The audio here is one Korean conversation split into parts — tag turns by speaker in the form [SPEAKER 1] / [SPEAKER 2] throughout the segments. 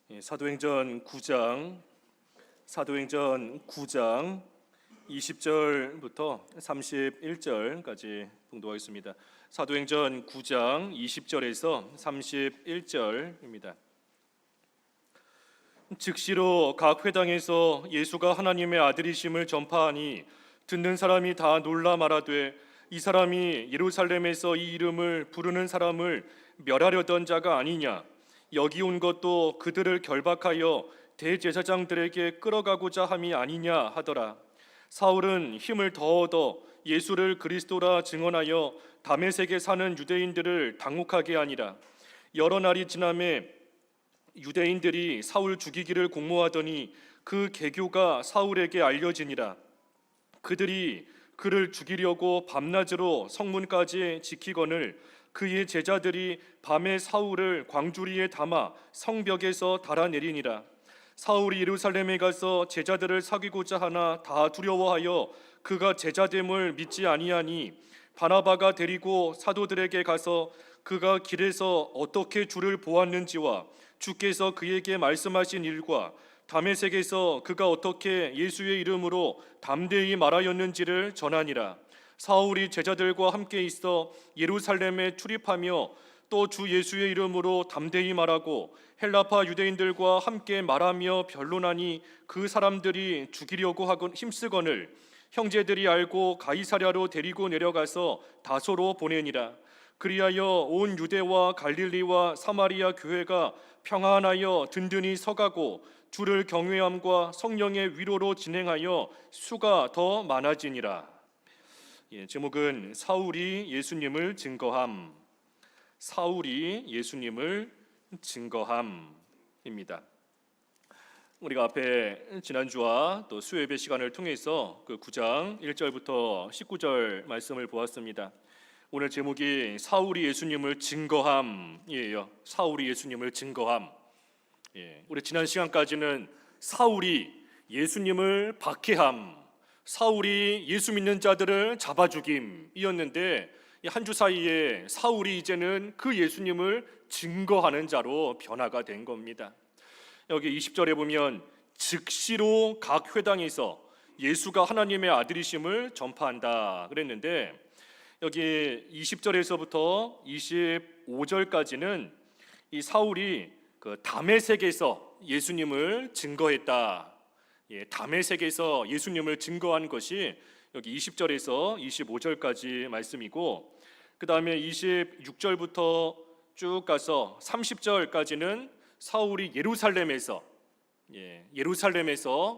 [SPEAKER 1] 사도행전 9장 20절부터 31절까지 봉독하겠습니다. 사도행전 9장 20절에서 31절입니다. 즉시로 각 회당에서 예수가 하나님의 아들이심을 전파하니 듣는 사람이 다 놀라 말하되 이 사람이 예루살렘에서 이 이름을 부르는 사람을 멸하려던 자가 아니냐, 여기 온 것도 그들을 결박하여 대제사장들에게 끌어가고자 함이 아니냐 하더라. 사울은 힘을 더 얻어 예수를 그리스도라 증언하여 다메섹에 사는 유대인들을 당혹하게 하니라. 여러 날이 지나매 유대인들이 사울 죽이기를 공모하더니 그 계교가 사울에게 알려지니라. 그들이 그를 죽이려고 밤낮으로 성문까지 지키거늘 그의 제자들이 밤에 사울을 광주리에 담아 성벽에서 달아내리니라. 사울이 예루살렘에 가서 제자들을 사귀고자 하나 다 두려워하여 그가 제자됨을 믿지 아니하니 바나바가 데리고 사도들에게 가서 그가 길에서 어떻게 주를 보았는지와 주께서 그에게 말씀하신 일과 다메섹에서 그가 어떻게 예수의 이름으로 담대히 말하였는지를 전하니라. 사울이 제자들과 함께 있어 예루살렘에 출입하며 또 주 예수의 이름으로 담대히 말하고 헬라파 유대인들과 함께 말하며 변론하니 그 사람들이 죽이려고 하곤 힘쓰거늘 형제들이 알고 가이사랴로 데리고 내려가서 다소로 보내니라. 그리하여 온 유대와 갈릴리와 사마리아 교회가 평안하여 든든히 서가고 주를 경외함과 성령의 위로로 진행하여 수가 더 많아지니라. 제목은 사울이 예수님을 증거함. 사울이 예수님을 증거함입니다. 우리가 앞에 지난주와 또 수요예배 시간을 통해서 그 9장 1절부터 19절 말씀을 보았습니다. 오늘 제목이 사울이 예수님을 증거함이에요. 사울이 예수님을 증거함. 우리 지난 시간까지는 사울이 예수님을 박해함, 사울이 예수 믿는 자들을 잡아 죽임이었는데 한 주 사이에 사울이 이제는 그 예수님을 증거하는 자로 변화가 된 겁니다. 여기 20절에 보면 즉시로 각 회당에서 예수가 하나님의 아들이심을 전파한다 그랬는데, 여기 20절에서부터 25절까지는 이 사울이 그 다메섹에서 예수님을 증거했다. 다메섹에서 예수님을 증거한 것이 여기 20절에서 25절까지 말씀이고, 그 다음에 26절부터 쭉 가서 30절까지는 사울이 예루살렘에서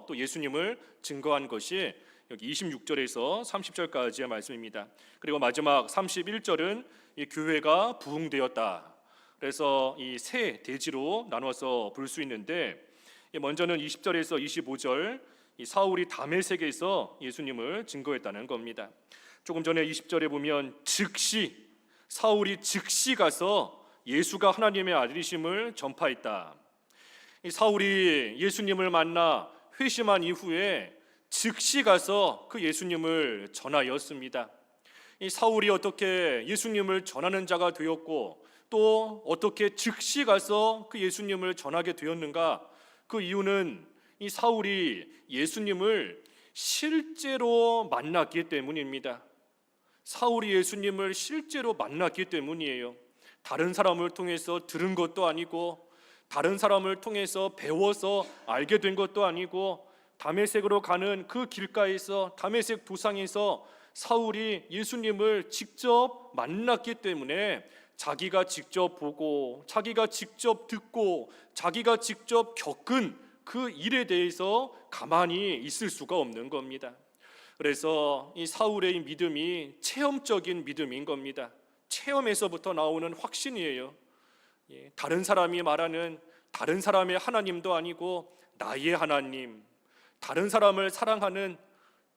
[SPEAKER 1] 또 예수님을 증거한 것이 여기 26절에서 30절까지의 말씀입니다. 그리고 마지막 31절은 이 교회가 부흥되었다. 그래서 이 세 대지로 나눠서 볼 수 있는데, 먼저는 20절에서 25절 이 사울이 다메섹에서 예수님을 증거했다는 겁니다. 조금 전에 20절에 보면 사울이 즉시 가서 예수가 하나님의 아들이심을 전파했다. 이 사울이 예수님을 만나 회심한 이후에 즉시 가서 그 예수님을 전하였습니다. 이 사울이 어떻게 예수님을 전하는 자가 되었고 또 어떻게 즉시 가서 그 예수님을 전하게 되었는가? 그 이유는 이 사울이 예수님을 실제로 만났기 때문입니다. 사울이 예수님을 실제로 만났기 때문이에요. 다른 사람을 통해서 들은 것도 아니고 다른 사람을 통해서 배워서 알게 된 것도 아니고, 다메섹으로 가는 그 길가에서 다메섹 도상에서 사울이 예수님을 직접 만났기 때문에 자기가 직접 보고 자기가 직접 듣고 자기가 직접 겪은 그 일에 대해서 가만히 있을 수가 없는 겁니다. 그래서 이 사울의 믿음이 체험적인 믿음인 겁니다. 체험에서부터 나오는 확신이에요. 다른 사람이 말하는 다른 사람의 하나님도 아니고 나의 하나님, 다른 사람을 사랑하는,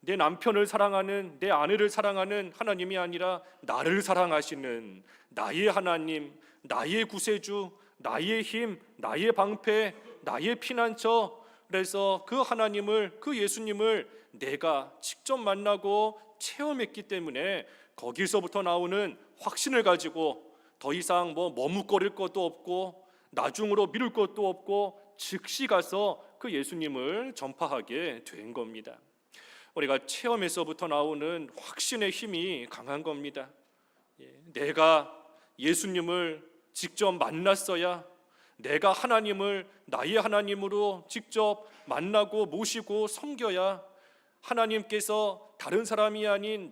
[SPEAKER 1] 내 남편을 사랑하는, 내 아내를 사랑하는 하나님이 아니라 나를 사랑하시는 나의 하나님, 나의 구세주, 나의 힘, 나의 방패, 나의 피난처. 그래서 그 하나님을, 그 예수님을 내가 직접 만나고 체험했기 때문에 거기서부터 나오는 확신을 가지고 더 이상 머뭇거릴 것도 없고 나중으로 미룰 것도 없고 즉시 가서 그 예수님을 전파하게 된 겁니다. 우리가 체험에서부터 나오는 확신의 힘이 강한 겁니다. 내가 예수님을 직접 만났어야, 내가 하나님을 나의 하나님으로 직접 만나고 모시고 섬겨야 하나님께서 다른 사람이 아닌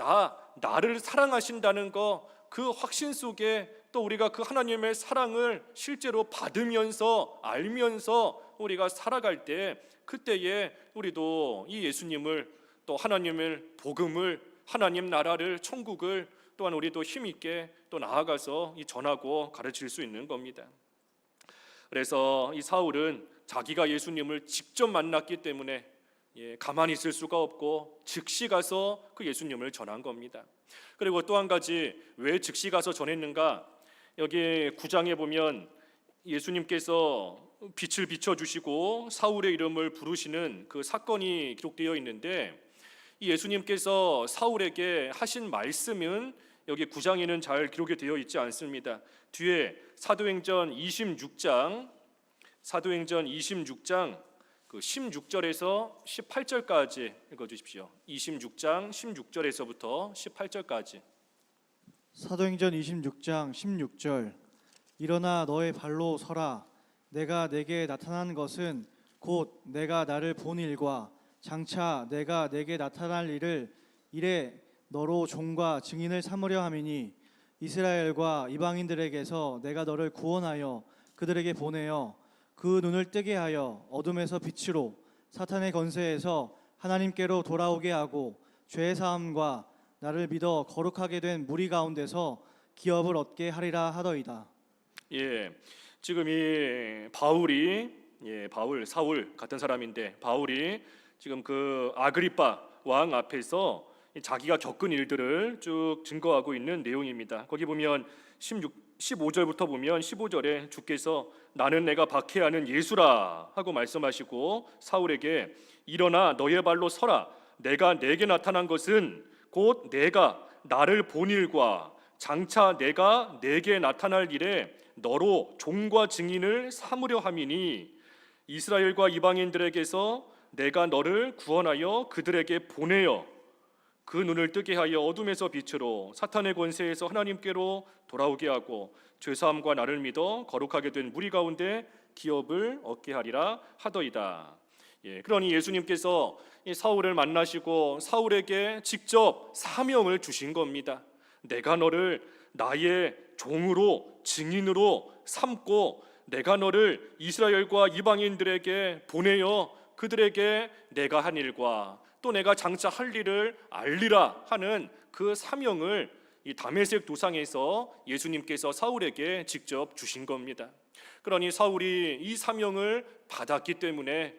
[SPEAKER 1] 나를 사랑하신다는 거, 그 확신 속에 또 우리가 그 하나님의 사랑을 실제로 받으면서 알면서 우리가 살아갈 때, 그때에 우리도 이 예수님을, 또 하나님의 복음을, 하나님 나라를, 천국을 또한 우리도 힘있게 또 나아가서 전하고 가르칠 수 있는 겁니다. 그래서 이 사울은 자기가 예수님을 직접 만났기 때문에 가만히 있을 수가 없고 즉시 가서 그 예수님을 전한 겁니다. 그리고 또 한 가지, 왜 즉시 가서 전했는가? 여기 9장에 보면 예수님께서 빛을 비춰주시고 사울의 이름을 부르시는 그 사건이 기록되어 있는데, 이 예수님께서 사울에게 하신 말씀은 여기 9장에는 잘 기록이 되어 있지 않습니다. 뒤에 사도행전 26장 그 16절에서 18절까지 읽어주십시오. 26장 16절에서부터 18절까지.
[SPEAKER 2] 사도행전 26장 16절. 일어나 너의 발로 서라. 내가 내게 나타난 것은 곧 내가 나를 본 일과 장차 내가 내게 나타날 일을 이래 너로 종과 증인을 삼으려 함이니, 이스라엘과 이방인들에게서 내가 너를 구원하여 그들에게 보내어 그 눈을 뜨게 하여 어둠에서 빛으로, 사탄의 권세에서 하나님께로 돌아오게 하고, 죄 사함과 나를 믿어 거룩하게 된 무리 가운데서 기업을 얻게 하리라 하더이다.
[SPEAKER 1] 지금 이 사울 같은 사람인데, 바울이 지금 그 아그리빠 왕 앞에서 자기가 겪은 일들을 쭉 증거하고 있는 내용입니다. 거기 보면 15절부터 보면 15절에 주께서 나는 내가 박해하는 예수라 하고 말씀하시고, 사울에게 일어나 너의 발로 서라. 내가 내게 나타난 것은 곧 내가 나를 본 일과 장차 내가 내게 나타날 일에 너로 종과 증인을 삼으려 함이니, 이스라엘과 이방인들에게서 내가 너를 구원하여 그들에게 보내어 그 눈을 뜨게 하여 어둠에서 빛으로, 사탄의 권세에서 하나님께로 돌아오게 하고, 죄사함과 나를 믿어 거룩하게 된 무리 가운데 기업을 얻게 하리라 하더이다. 그러니 예수님께서 이 사울을 만나시고 사울에게 직접 사명을 주신 겁니다. 내가 너를 나의 종으로, 증인으로 삼고, 내가 너를 이스라엘과 이방인들에게 보내어 그들에게 내가 한 일과 또 내가 장차 할 일을 알리라 하는 그 사명을 이 다메섹 도상에서 예수님께서 사울에게 직접 주신 겁니다. 그러니 사울이 이 사명을 받았기 때문에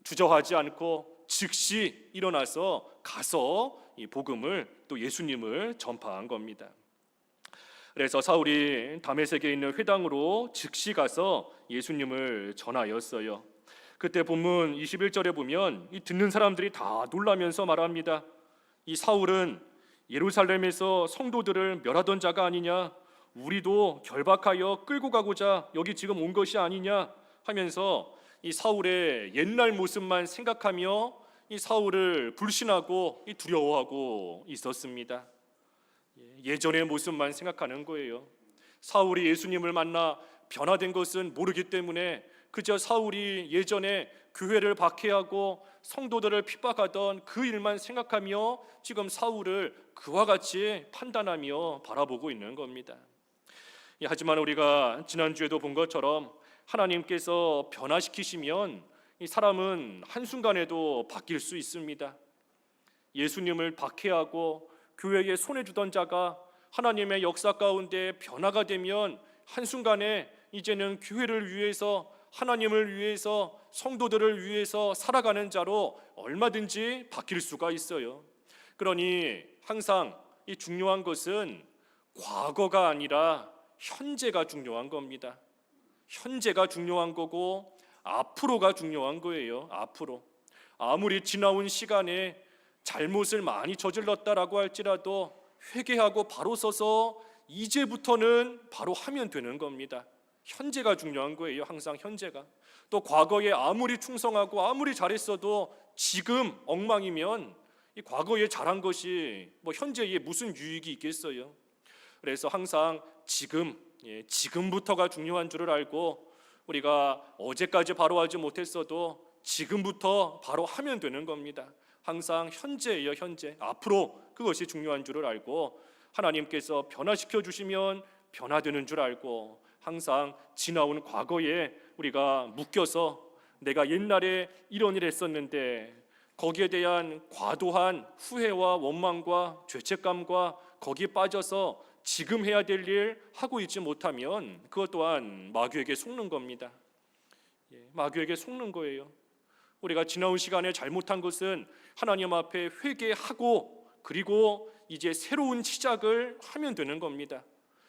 [SPEAKER 1] 주저하지 않고 즉시 일어나서 가서 이 복음을, 또 예수님을 전파한 겁니다. 그래서 사울이 다메섹에 있는 회당으로 즉시 가서 예수님을 전하였어요. 그때 본문 21절에 보면 이 듣는 사람들이 다 놀라면서 말합니다. 이 사울은 예루살렘에서 성도들을 멸하던 자가 아니냐, 우리도 결박하여 끌고 가고자 여기 지금 온 것이 아니냐 하면서 이 사울의 옛날 모습만 생각하며 이 사울을 불신하고 두려워하고 있었습니다. 예전의 모습만 생각하는 거예요. 사울이 예수님을 만나 변화된 것은 모르기 때문에 그저 사울이 예전에 교회를 박해하고 성도들을 핍박하던 그 일만 생각하며 지금 사울을 그와 같이 판단하며 바라보고 있는 겁니다. 하지만 우리가 지난주에도 본 것처럼 하나님께서 변화시키시면 이 사람은 한순간에도 바뀔 수 있습니다. 예수님을 박해하고 교회에 손해 주던 자가 하나님의 역사 가운데 변화가 되면 한순간에 이제는 교회를 위해서, 하나님을 위해서, 성도들을 위해서 살아가는 자로 얼마든지 바뀔 수가 있어요. 그러니 항상 이 중요한 것은 과거가 아니라 현재가 중요한 겁니다. 현재가 중요한 거고 앞으로가 중요한 거예요. 앞으로. 아무리 지나온 시간에 잘못을 많이 저질렀다라고 할지라도 회개하고 바로 서서 이제부터는 바로 하면 되는 겁니다. 현재가 중요한 거예요. 항상 현재가. 또 과거에 아무리 충성하고 아무리 잘했어도 지금 엉망이면 이 과거에 잘한 것이 뭐 현재에 무슨 유익이 있겠어요. 그래서 항상 지금, 지금부터가 중요한 줄을 알고 우리가 어제까지 바로 하지 못했어도 지금부터 바로 하면 되는 겁니다. 항상 현재예요. 현재. 앞으로 그것이 중요한 줄을 알고 하나님께서 변화시켜 주시면 변화되는 줄 알고 항상 지나온 과거에 우리가 묶여서 내가 옛날에 이런 일 했었는데 거기에 대한 과도한 후회와 원망과 죄책감과 거기에 빠져서 지금 해야 될 일 하고 있지 못하면 그것 또한 마귀에게 속는 겁니다. 마귀에게 속는 거예요. 우리가 지나온 시간에 잘못한 것은 하나님 앞에 회개하고 그리고 이제 새로운 시작을 하면 되는 겁니다.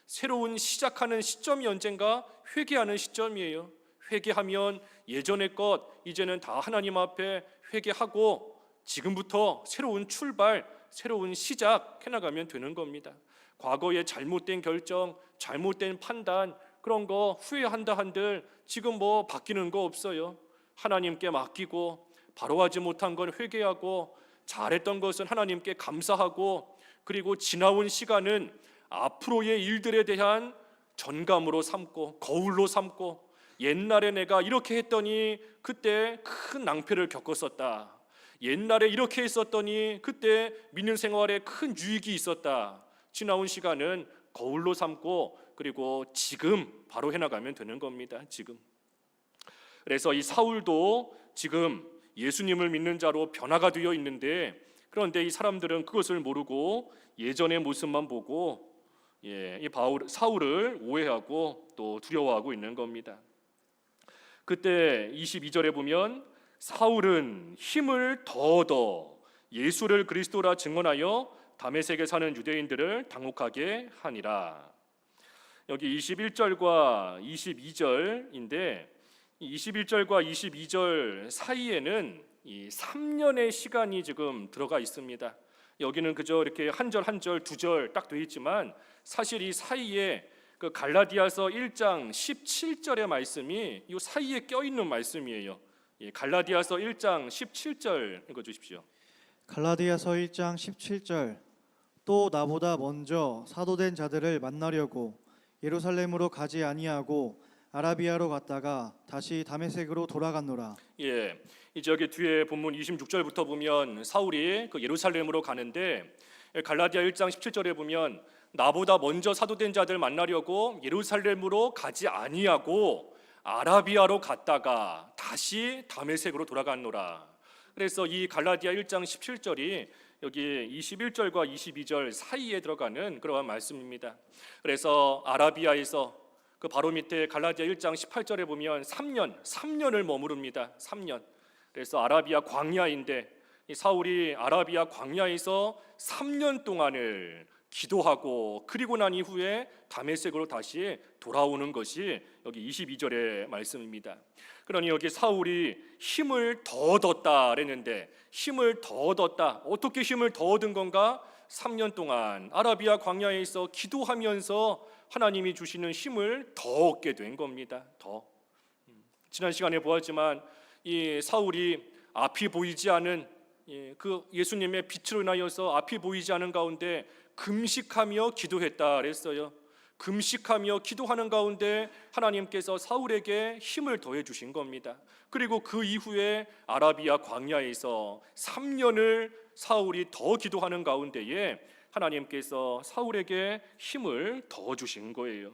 [SPEAKER 1] 새로운 시작하는 시점이 언젠가 회개하는 시점이에요. 회개하면 예전의 것 이제는 다 하나님 앞에 회개하고 지금부터 새로운 출발, 새로운 시작 해나가면 되는 겁니다. 과거의 잘못된 결정, 잘못된 판단 그런 거 후회한다 한들 지금 뭐 바뀌는 거 없어요. 하나님께 맡기고 바로 하지 못한 건 회개하고 잘했던 것은 하나님께 감사하고 그리고 지나온 시간은 앞으로의 일들에 대한 전감으로 삼고 거울로 삼고 옛날에 내가 이렇게 했더니 그때 큰 낭패를 겪었었다. 옛날에 이렇게 했었더니 그때 믿는 생활에 큰 유익이 있었다. 지나온 시간은 거울로 삼고 그리고 지금 바로 해나가면 되는 겁니다. 지금. 그래서 이 사울도 지금 예수님을 믿는 자로 변화가 되어 있는데 그런데 이 사람들은 그것을 모르고 예전의 모습만 보고 이 사울을 오해하고 또 두려워하고 있는 겁니다. 그때 22절에 보면 사울은 힘을 더 얻어 예수를 그리스도라 증언하여 다메섹에 사는 유대인들을 당혹하게 하니라. 여기 21절과 22절인데 21절과 22절 사이에는 이 3년의 시간이 지금 들어가 있습니다. 여기는 그저 이렇게 한 절 한 절 두 절 딱 돼 있지만 사실 이 사이에 그 갈라디아서 1장 17절의 말씀이 이 사이에 껴 있는 말씀이에요. 갈라디아서 1장 17절 읽어 주십시오.
[SPEAKER 2] 갈라디아서 1장 17절 또 나보다 먼저 사도된 자들을 만나려고 예루살렘으로 가지 아니하고 아라비아로 갔다가 다시 다메섹으로 돌아갔노라.
[SPEAKER 1] 이제 여기 뒤에 본문 26절부터 보면 사울이 그 예루살렘으로 가는데 갈라디아 1장 17절에 보면 나보다 먼저 사도된 자들 만나려고 예루살렘으로 가지 아니하고 아라비아로 갔다가 다시 다메섹으로 돌아갔노라. 그래서 이 갈라디아 1장 17절이 여기 21절과 22절 사이에 들어가는 그러한 말씀입니다. 그래서 아라비아에서 그 바로 밑에 갈라디아 1장 18절에 보면 3년을 머무릅니다. 3년. 그래서 아라비아 광야인데 이 사울이 아라비아 광야에서 3년 동안을 기도하고 그리고 난 이후에 다메섹으로 다시 돌아오는 것이 여기 22절의 말씀입니다. 그러니 여기 사울이 힘을 더 얻었다 그랬는데 힘을 더 얻었다. 어떻게 힘을 더 얻은 건가? 3년 동안 아라비아 광야에서 기도하면서 하나님이 주시는 힘을 더 얻게 된 겁니다. 더. 지난 시간에 보았지만 이 사울이 앞이 보이지 않은 그 예수님의 빛으로 인하여서 앞이 보이지 않은 가운데 금식하며 기도했다 그랬어요. 금식하며 기도하는 가운데 하나님께서 사울에게 힘을 더해 주신 겁니다. 그리고 그 이후에 아라비아 광야에서 3년을 사울이 더 기도하는 가운데에 하나님께서 사울에게 힘을 더 주신 거예요.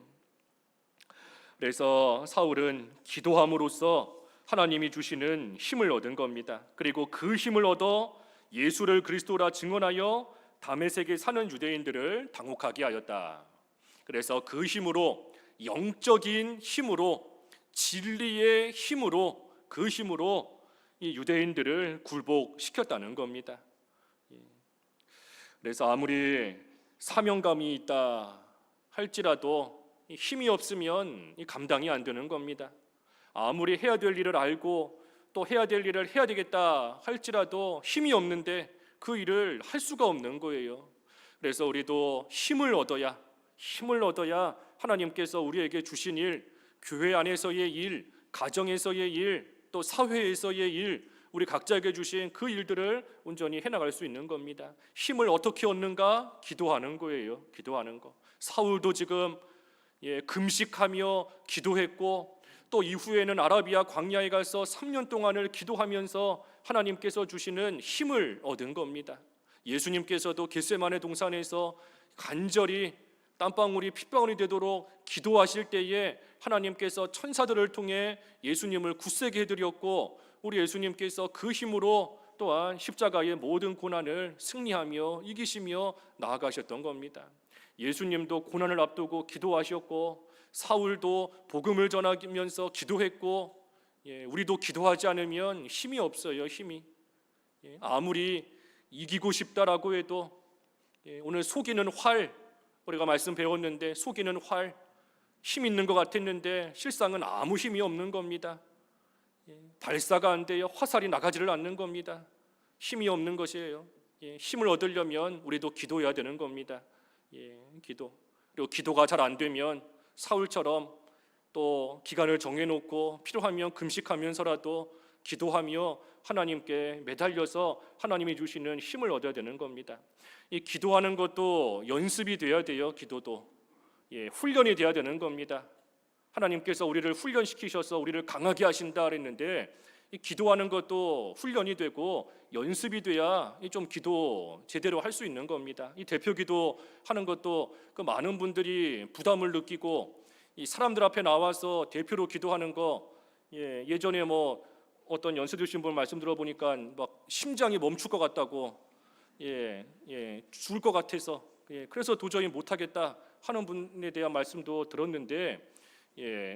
[SPEAKER 1] 그래서 사울은 기도함으로써 하나님이 주시는 힘을 얻은 겁니다. 그리고 그 힘을 얻어 예수를 그리스도라 증언하여 다메섹에 사는 유대인들을 당혹하게 하였다. 그래서 그 힘으로 영적인 힘으로 진리의 힘으로 그 힘으로 이 유대인들을 굴복시켰다는 겁니다. 그래서 아무리 사명감이 있다 할지라도 힘이 없으면 감당이 안 되는 겁니다. 아무리 해야 될 일을 알고 또 해야 될 일을 해야 되겠다 할지라도 힘이 없는데 그 일을 할 수가 없는 거예요. 그래서 우리도 힘을 얻어야 하나님께서 우리에게 주신 일 교회 안에서의 일, 가정에서의 일, 또 사회에서의 일, 우리 각자에게 주신 그 일들을 온전히 해나갈 수 있는 겁니다. 힘을 어떻게 얻는가? 기도하는 거예요. 기도하는 거. 사울도 지금 금식하며 기도했고, 또 이후에는 아라비아 광야에 가서 3년 동안을 기도하면서 하나님께서 주시는 힘을 얻은 겁니다. 예수님께서도 겟세마네 동산에서 간절히 땀방울이 핏방울이 되도록 기도하실 때에 하나님께서 천사들을 통해 예수님을 굳세게 해드렸고, 우리 예수님께서 그 힘으로 또한 십자가의 모든 고난을 승리하며 이기시며 나아가셨던 겁니다. 예수님도 고난을 앞두고 기도하셨고, 사울도 복음을 전하면서 기도했고, 우리도 기도하지 않으면 힘이 없어요. 힘이. 아무리 이기고 싶다라고 해도 오늘 속이는 활, 우리가 말씀 배웠는데 속이는 활, 힘 있는 것 같았는데 실상은 아무 힘이 없는 겁니다. 발사가 안 돼요. 화살이 나가지를 않는 겁니다. 힘이 없는 것이에요. 힘을 얻으려면 우리도 기도해야 되는 겁니다. 기도. 그리고 기도가 잘 안 되면 사울처럼 또 기간을 정해놓고 필요하면 금식하면서라도 기도하며 하나님께 매달려서 하나님이 주시는 힘을 얻어야 되는 겁니다. 이 기도하는 것도 연습이 돼야 돼요. 기도도 훈련이 돼야 되는 겁니다. 하나님께서 우리를 훈련시키셔서 우리를 강하게 하신다 그랬는데, 이 기도하는 것도 훈련이 되고 연습이 돼야 좀 기도 제대로 할 수 있는 겁니다. 이 대표 기도 하는 것도 그 많은 분들이 부담을 느끼고, 이 사람들 앞에 나와서 대표로 기도하는 거, 예전에 뭐 어떤 연세 드신 분 말씀 들어보니까 막 심장이 멈출 것 같다고, 죽을 것 같아서, 그래서 도저히 못하겠다 하는 분에 대한 말씀도 들었는데,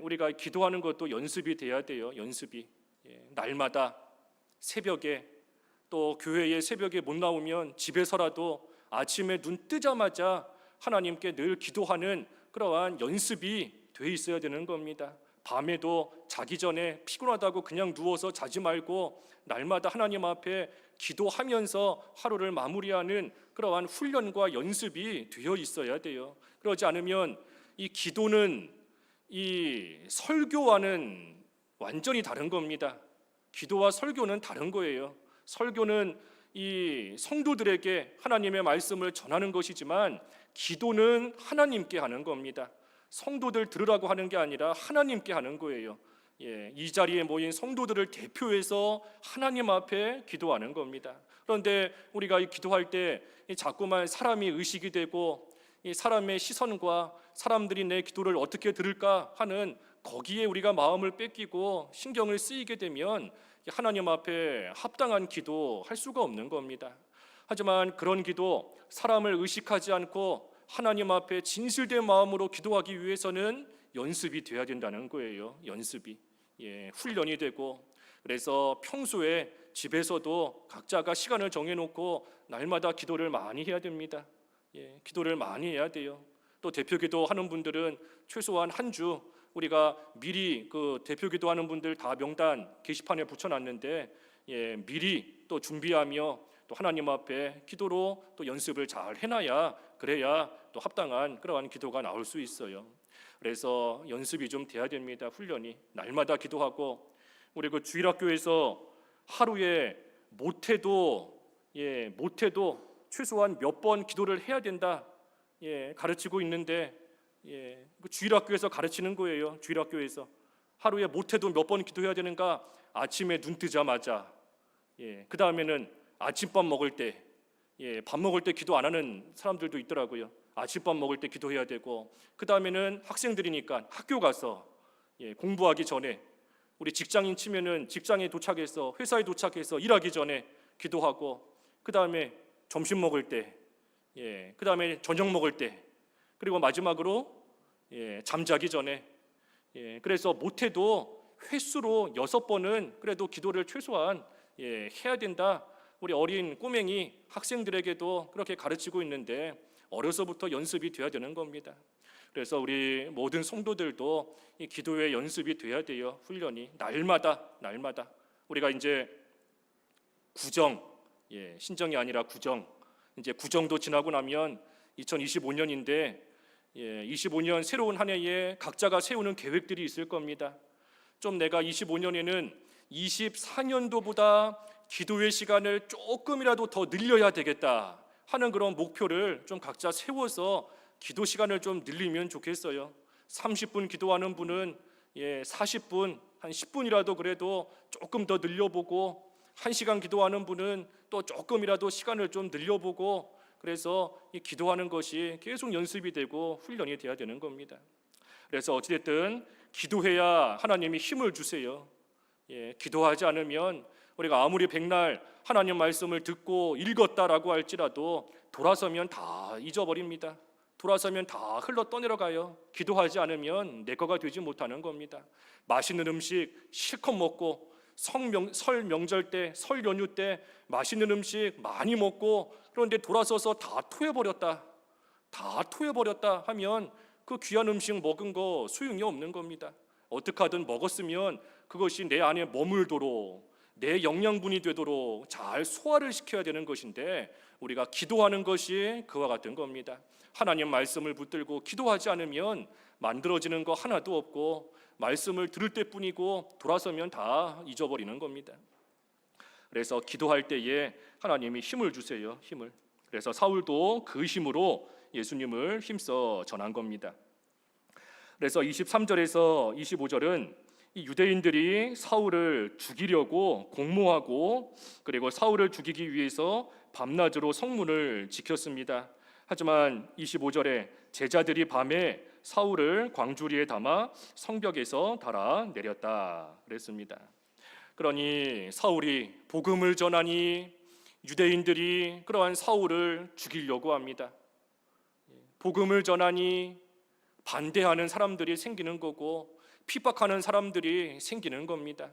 [SPEAKER 1] 우리가 기도하는 것도 연습이 돼야 돼요. 연습이. 날마다 새벽에, 또 교회에 새벽에 못 나오면 집에서라도 아침에 눈 뜨자마자 하나님께 늘 기도하는 그러한 연습이 돼 있어야 되는 겁니다. 밤에도 자기 전에 피곤하다고 그냥 누워서 자지 말고 날마다 하나님 앞에 기도하면서 하루를 마무리하는 그러한 훈련과 연습이 되어 있어야 돼요. 그러지 않으면 이 기도는 이 설교와는 완전히 다른 겁니다. 기도와 설교는 다른 거예요. 설교는 이 성도들에게 하나님의 말씀을 전하는 것이지만, 기도는 하나님께 하는 겁니다. 성도들 들으라고 하는 게 아니라 하나님께 하는 거예요. 이 자리에 모인 성도들을 대표해서 하나님 앞에 기도하는 겁니다. 그런데 우리가 기도할 때 자꾸만 사람이 의식이 되고, 이 사람의 시선과 사람들이 내 기도를 어떻게 들을까 하는 거기에 우리가 마음을 뺏기고 신경을 쓰이게 되면 하나님 앞에 합당한 기도 할 수가 없는 겁니다. 하지만 그런 기도, 사람을 의식하지 않고 하나님 앞에 진실된 마음으로 기도하기 위해서는 연습이 돼야 된다는 거예요. 연습이. 훈련이 되고, 그래서 평소에 집에서도 각자가 시간을 정해놓고 날마다 기도를 많이 해야 됩니다. 기도를 많이 해야 돼요. 또 대표기도 하는 분들은 최소한 한 주, 우리가 미리 그 대표기도 하는 분들 다 명단 게시판에 붙여놨는데, 미리 또 준비하며 또 하나님 앞에 기도로 또 연습을 잘 해놔야, 그래야 또 합당한 그러한 기도가 나올 수 있어요. 그래서 연습이 좀 돼야 됩니다. 훈련이. 날마다 기도하고, 우리 그 주일학교에서 하루에 못해도 최소한 몇 번 기도를 해야 된다 가르치고 있는데, 그 주일학교에서 가르치는 거예요. 주일학교에서 하루에 못해도 몇 번 기도해야 되는가? 아침에 눈 뜨자마자, 그 다음에는 아침밥 먹을 때, 밥 먹을 때 기도 안 하는 사람들도 있더라고요. 아침밥 먹을 때 기도해야 되고, 그 다음에는 학생들이니까 학교 가서 공부하기 전에, 우리 직장인 치면은 직장에 도착해서, 회사에 도착해서 일하기 전에 기도하고, 그 다음에 점심 먹을 때, 그 다음에 저녁 먹을 때, 그리고 마지막으로 잠자기 전에. 그래서 못해도 횟수로 6번은 그래도 기도를 최소한 해야 된다. 우리 어린 꼬맹이 학생들에게도 그렇게 가르치고 있는데, 어려서부터 연습이 돼야 되는 겁니다. 그래서 우리 모든 성도들도 이 기도의 연습이 돼야 돼요. 훈련이 날마다 우리가 이제 구정, 신정이 아니라 구정, 이제 구정도 지나고 나면 2025년인데 25년 새로운 한 해에 각자가 세우는 계획들이 있을 겁니다. 좀 내가 25년에는 24년도보다 기도의 시간을 조금이라도 더 늘려야 되겠다 하는 그런 목표를 좀 각자 세워서 기도 시간을 좀 늘리면 좋겠어요. 30분 기도하는 분은 40분, 한 10분이라도 그래도 조금 더 늘려보고, 1시간 기도하는 분은 또 조금이라도 시간을 좀 늘려보고, 그래서 이 기도하는 것이 계속 연습이 되고 훈련이 돼야 되는 겁니다. 그래서 어찌됐든 기도해야 하나님이 힘을 주세요. 기도하지 않으면 우리가 아무리 백날 하나님 말씀을 듣고 읽었다라고 할지라도 돌아서면 다 잊어버립니다. 돌아서면 다 흘러 떠내려가요. 기도하지 않으면 내 거가 되지 못하는 겁니다. 맛있는 음식 실컷 먹고, 설 명절 때, 설 연휴 때 맛있는 음식 많이 먹고, 그런데 돌아서서 다 토해버렸다 하면 그 귀한 음식 먹은 거 소용이 없는 겁니다. 어떻게 하든 먹었으면 그것이 내 안에 머물도록, 내 영양분이 되도록 잘 소화를 시켜야 되는 것인데, 우리가 기도하는 것이 그와 같은 겁니다. 하나님 말씀을 붙들고 기도하지 않으면 만들어지는 거 하나도 없고, 말씀을 들을 때뿐이고 돌아서면 다 잊어버리는 겁니다. 그래서 기도할 때에 하나님이 힘을 주세요. 힘을. 그래서 사울도 그 힘으로 예수님을 힘써 전한 겁니다. 그래서 23절에서 25절은 이 유대인들이 사울을 죽이려고 공모하고, 그리고 사울을 죽이기 위해서 밤낮으로 성문을 지켰습니다. 하지만 25절에 제자들이 밤에 사울을 광주리에 담아 성벽에서 달아 내렸다 그랬습니다. 그러니 사울이 복음을 전하니 유대인들이 그러한 사울을 죽이려고 합니다. 복음을 전하니 반대하는 사람들이 생기는 거고, 핍박하는 사람들이 생기는 겁니다.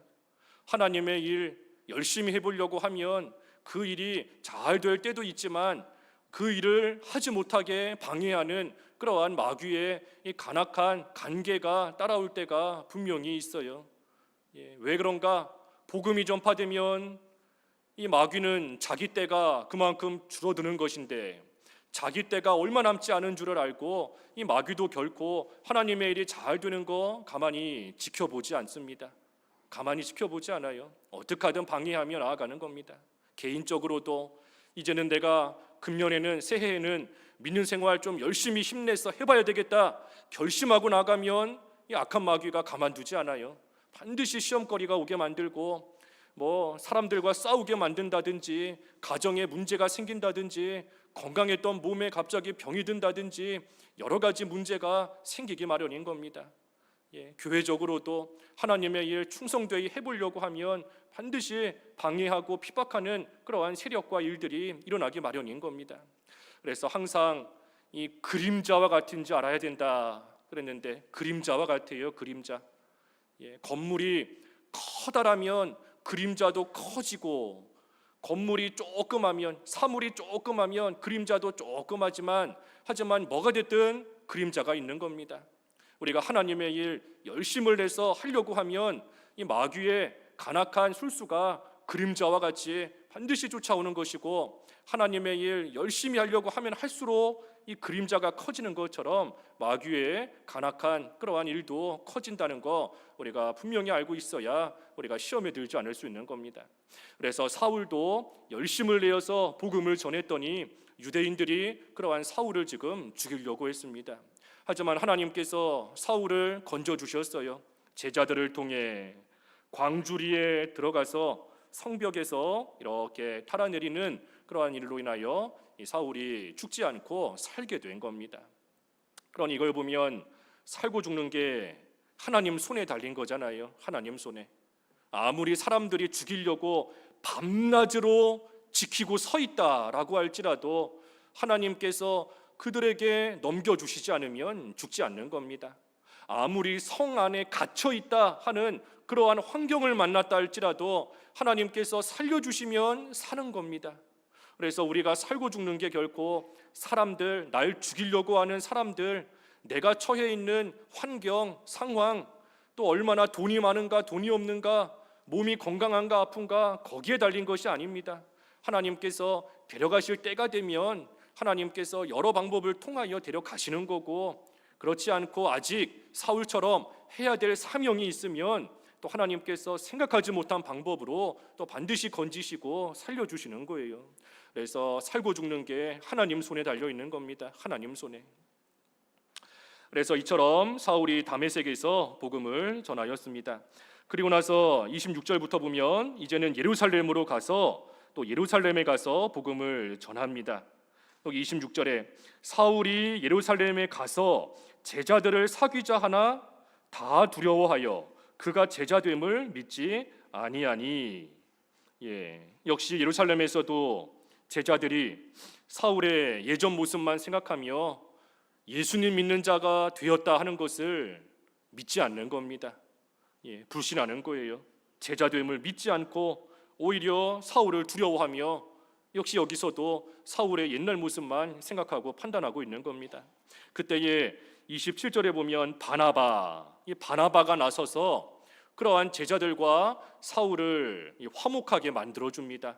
[SPEAKER 1] 하나님의 일 열심히 해보려고 하면 그 일이 잘 될 때도 있지만, 그 일을 하지 못하게 방해하는 그러한 마귀의 이 간악한 관계가 따라올 때가 분명히 있어요. 왜 그런가? 복음이 전파되면 이 마귀는 자기 때가 그만큼 줄어드는 것인데, 자기 때가 얼마 남지 않은 줄을 알고 이 마귀도 결코 하나님의 일이 잘 되는 거 가만히 지켜보지 않습니다. 가만히 지켜보지 않아요. 어떻게 하든 방해하며 나아가는 겁니다. 개인적으로도 이제는 내가 금년에는, 새해에는 믿는 생활 좀 열심히 힘내서 해봐야 되겠다 결심하고 나가면 이 악한 마귀가 가만두지 않아요. 반드시 시험거리가 오게 만들고, 사람들과 싸우게 만든다든지, 가정에 문제가 생긴다든지, 건강했던 몸에 갑자기 병이 든다든지, 여러 가지 문제가 생기기 마련인 겁니다. 교회적으로도 하나님의 일 충성되이 해보려고 하면 반드시 방해하고 핍박하는 그러한 세력과 일들이 일어나기 마련인 겁니다. 그래서 항상 이 그림자와 같은 줄 알아야 된다 그랬는데, 그림자와 같아요. 그림자. 건물이 커다라면 그림자도 커지고, 건물이 조그마면, 사물이 조그마면 그림자도 조그마지만, 하지만 뭐가 됐든 그림자가 있는 겁니다. 우리가 하나님의 일 열심을 내서 하려고 하면 이 마귀의 간악한 술수가 그림자와 같이 반드시 쫓아오는 것이고, 하나님의 일 열심히 하려고 하면 할수록 이 그림자가 커지는 것처럼 마귀의 간악한 그러한 일도 커진다는 거 우리가 분명히 알고 있어야 우리가 시험에 들지 않을 수 있는 겁니다. 그래서 사울도 열심을 내어서 복음을 전했더니 유대인들이 그러한 사울을 지금 죽이려고 했습니다. 하지만 하나님께서 사울을 건져주셨어요. 제자들을 통해 광주리에 들어가서 성벽에서 이렇게 탈아내리는 그러한 일로 인하여 이 사울이 죽지 않고 살게 된 겁니다. 그러니 이걸 보면 살고 죽는 게 하나님 손에 달린 거잖아요. 하나님 손에. 아무리 사람들이 죽이려고 밤낮으로 지키고 서 있다라고 할지라도 하나님께서 그들에게 넘겨주시지 않으면 죽지 않는 겁니다. 아무리 성 안에 갇혀 있다 하는 그러한 환경을 만났다 할지라도 하나님께서 살려주시면 사는 겁니다. 그래서 우리가 살고 죽는 게 결코 사람들, 날 죽이려고 하는 사람들, 내가 처해 있는 환경, 상황, 또 얼마나 돈이 많은가 돈이 없는가, 몸이 건강한가 아픈가 거기에 달린 것이 아닙니다. 하나님께서 데려가실 때가 되면 하나님께서 여러 방법을 통하여 데려가시는 거고, 그렇지 않고 아직 사울처럼 해야 될 사명이 있으면 또 하나님께서 생각하지 못한 방법으로 또 반드시 건지시고 살려주시는 거예요. 그래서 살고 죽는 게 하나님 손에 달려 있는 겁니다. 하나님 손에. 그래서 이처럼 사울이 다메섹에서 복음을 전하였습니다. 그리고 나서 26절부터 보면 이제는 예루살렘으로 가서 또 예루살렘에 가서 복음을 전합니다. 여기 26절에 사울이 예루살렘에 가서 제자들을 사귀자 하나 다 두려워하여 그가 제자됨을 믿지 아니하니. 역시 예루살렘에서도 제자들이 사울의 예전 모습만 생각하며 예수님 믿는 자가 되었다 하는 것을 믿지 않는 겁니다. 불신하는 거예요. 제자됨을 믿지 않고 오히려 사울을 두려워하며 역시 여기서도 사울의 옛날 모습만 생각하고 판단하고 있는 겁니다. 그때에 27절에 보면 바나바가 나서서 그러한 제자들과 사울을 화목하게 만들어 줍니다.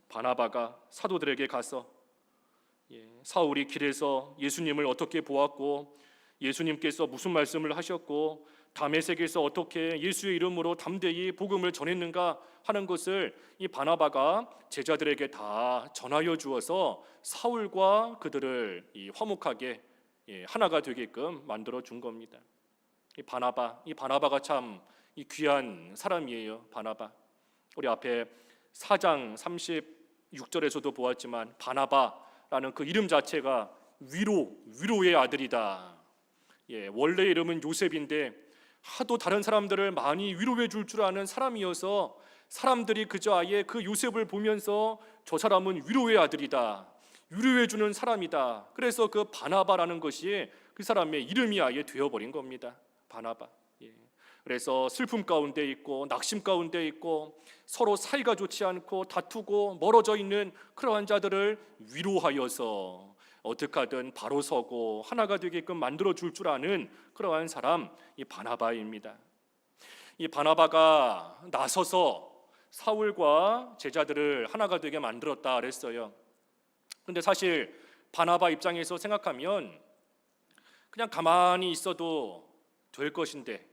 [SPEAKER 1] 바나바가 사도들에게 가서 사울이 길에서 예수님을 어떻게 보았고 예수님께서 무슨 말씀을 하셨고 다메섹에서 어떻게 예수의 이름으로 담대히 복음을 전했는가 하는 것을 이 바나바가 제자들에게 다 전하여 주어서 사울과 그들을 화목하게 하나가 되게끔 만들어 준 겁니다. 이 바나바가 참 귀한 사람이에요. 바나바. 우리 앞에 4장 36절에서도 보았지만 바나바라는 그 이름 자체가 위로의 아들이다. 원래 이름은 요셉인데 하도 다른 사람들을 많이 위로해 줄 줄 아는 사람이어서 사람들이 그저 아예 그 요셉을 보면서 저 사람은 위로의 아들이다, 위로해 주는 사람이다. 그래서 그 바나바라는 것이 그 사람의 이름이 아예 되어버린 겁니다. 바나바. 그래서 슬픔 가운데 있고 낙심 가운데 있고 서로 사이가 좋지 않고 다투고 멀어져 있는 그러한 자들을 위로하여서 어떻게 하든 바로 서고 하나가 되게끔 만들어 줄 아는 그러한 사람, 이 바나바입니다. 이 바나바가 나서서 사울과 제자들을 하나가 되게 만들었다 그랬어요. 근데 사실 바나바 입장에서 생각하면 그냥 가만히 있어도 될 것인데,